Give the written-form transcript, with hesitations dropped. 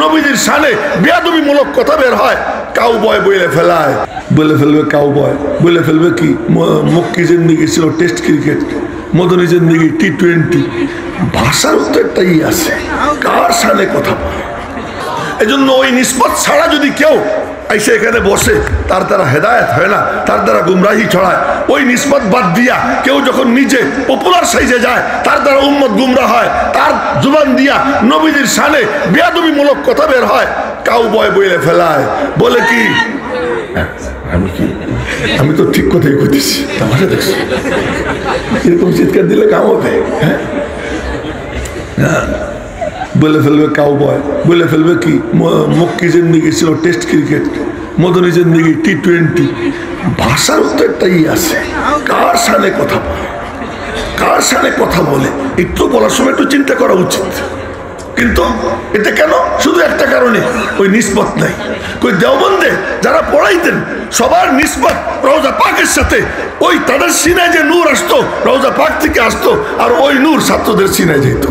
নবীদের শানে বেয়াদবিমূলক কথা বের হয়, কাউ বয় বলে ফেলায়, বলে ফেলবে কাউ বয়, বলে ফেলবে কি মক্কি জিন্দিগি ছিল টেস্ট ক্রিকেট, মদনী জিন্দিগি টি-20। ভাষার তো একটাই আছে, কার শানে কথা বলে। এজন্য ওই নিসবত ছাড়া যদি কেউ এসে এখানে বসে, তার দ্বারা হেদায়েত হয় না, তার দ্বারা গুমরাহি ছড়ায়। ওই নিসবত বাদ দিয়া কেউ যখন নিজে পপুলার সাইজে যায়, তার দ্বারা উম্মত গুমরা হয়। তার জুবান দিয়া নবীদের শানে বেয়াদবিমূলক কথা বের হয়, কাউ বয় বইলে ফেলায়, বলে কি আমি তো ঠিক কথাই করতেছি, তামাশা দেখছি, এরকম চিৎকার দিলে কাম হবে। হ্যাঁ, বলে ফেলবে কাউ বয়, বলে ফেলবে কি মক্কি জিন্দিগি ছিল টেস্ট ক্রিকেট, মদনী জিন্দিগি টি-20। ভাষার তো একটাই আছে, কার শানে কথা বলে, কার শানে কথা বলে, একটু বলার সময় একটু চিন্তা করা উচিত। কিন্তু এটা কেন? শুধু একটা কারণে, ওই নিসবত নাই। ওই দেওবন্দে যারা পড়াইতেন সবার নিসবত রওজা পাকের সাথে, ওই তাদের সিনায় যে নূর আসতো রওজা পাক থেকে আসতো, আর ওই নূর ছাত্রদের সিনায় যেত।